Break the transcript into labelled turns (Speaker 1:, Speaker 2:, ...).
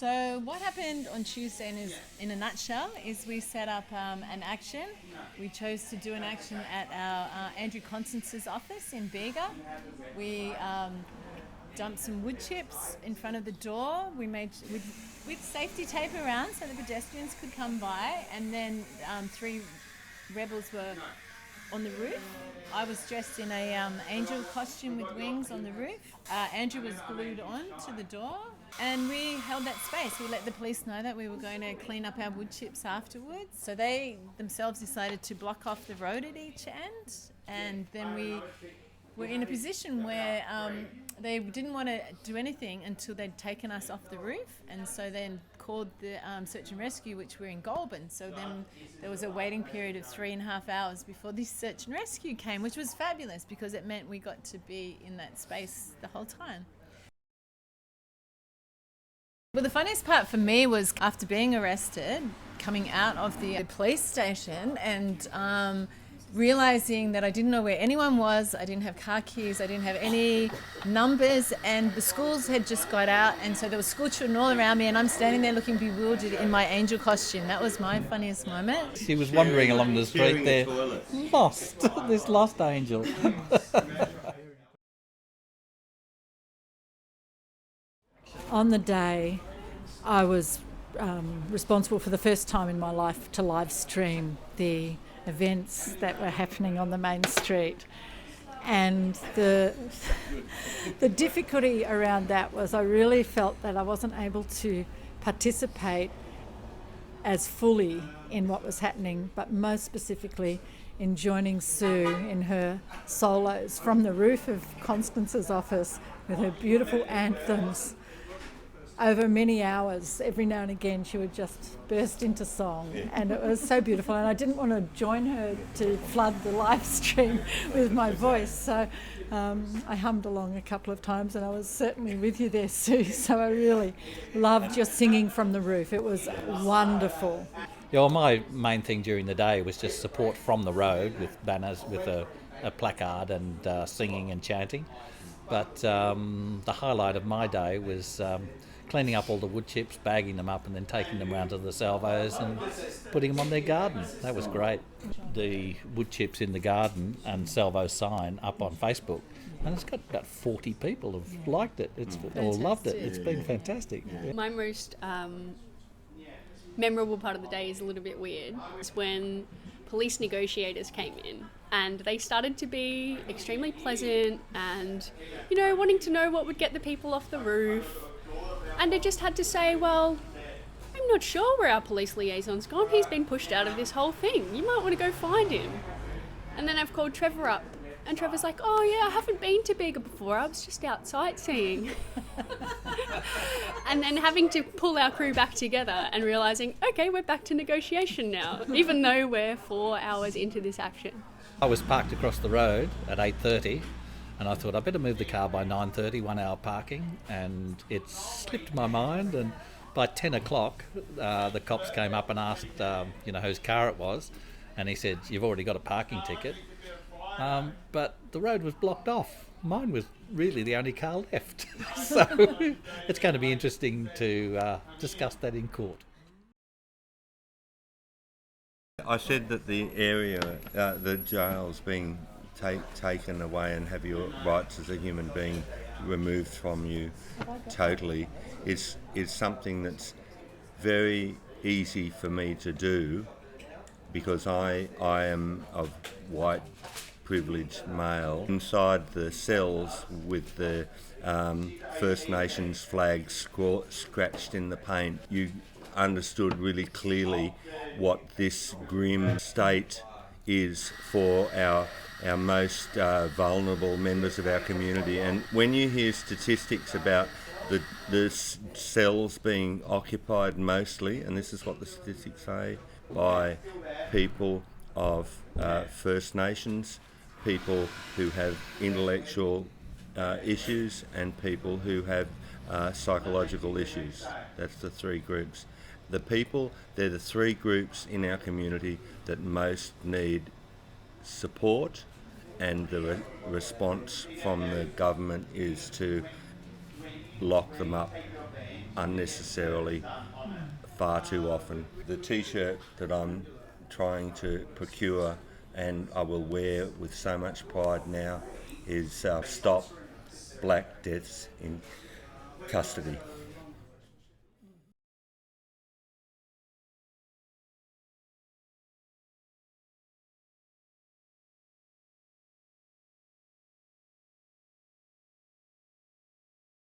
Speaker 1: So what happened on Tuesday in a nutshell is we set up an action. We chose to do an action at our Andrew Constance's office in Bega. We dumped some wood chips in front of the door. We made with safety tape around so the pedestrians could come by, and then 3 rebels were on the roof. I was dressed in a angel costume with wings on the roof. Andrew was glued on to the door, and we held that space. We let the police know that we were going to clean up our wood chips afterwards. So they themselves decided to block off the road at each end, and then we were in a position where they didn't want to do anything until they'd taken us off the roof, and so then called the search and rescue, which were in Goulburn. So then there was a waiting period of 3.5 hours before this search and rescue came, which was fabulous because it meant we got to be in that space the whole time. Well, the funniest part for me was after being arrested, coming out of the police station and realising that I didn't know where anyone was. I didn't have car keys, I didn't have any numbers, and the schools had just got out, and so there were school children all around me, and I'm standing there looking bewildered in my angel costume. That was my funniest moment.
Speaker 2: She was wandering along the street there, lost, this lost angel.
Speaker 3: On the day, I was responsible for the first time in my life to live stream the events that were happening on the main street. And the difficulty around that was I really felt that I wasn't able to participate as fully in what was happening, but most specifically in joining Sue in her solos from the roof of Constance's office with her beautiful anthems. Over many hours, every now and again, she would just burst into song, and it was so beautiful. And I didn't want to join her to flood the live stream with my voice, so I hummed along a couple of times, and I was certainly with you there, Sue. So I really loved your singing from the roof. It was wonderful.
Speaker 2: Yeah, well, my main thing during the day was just support from the road with banners, with a placard and singing and chanting. But the highlight of my day was cleaning up all the wood chips, bagging them up, and then taking them round to the salvos and putting them on their garden. That was great. The wood chips in the garden and salvo sign up on Facebook, and it's got about 40 people have liked it. It's or loved it. It's been fantastic. Yeah.
Speaker 4: My most memorable part of the day is a little bit weird. It's when police negotiators came in, and they started to be extremely pleasant and, wanting to know what would get the people off the roof. And they just had to say, well, I'm not sure where our police liaison's gone. He's been pushed out of this whole thing. You might want to go find him. And then I've called Trevor up, and Trevor's like, oh yeah, I haven't been to Bega before. I was just out sightseeing. And then having to pull our crew back together and realising, okay, we're back to negotiation now, even though we're 4 hours into this action.
Speaker 2: I was parked across the road at 8:30. And I thought I'd better move the car by 9:30, 1 hour parking, and it slipped my mind. And by 10 o'clock, the cops came up and asked, whose car it was, and he said, "You've already got a parking ticket." But the road was blocked off. Mine was really the only car left. So it's going to be interesting to discuss that in court.
Speaker 5: I said that the area, the jail's being taken away and have your rights as a human being removed from you totally is something that's very easy for me to do because I am of white privileged male. Inside the cells with the First Nations flags scratched in the paint, you understood really clearly what this grim state is for our most vulnerable members of our community. And when you hear statistics about the cells being occupied mostly, and this is what the statistics say, by people of First Nations, people who have intellectual issues, and people who have psychological issues. That's the 3 groups. They're the 3 groups in our community that most need support, and the response from the government is to lock them up unnecessarily far too often. The t-shirt that I'm trying to procure and I will wear with so much pride now is Stop Black Deaths in Custody.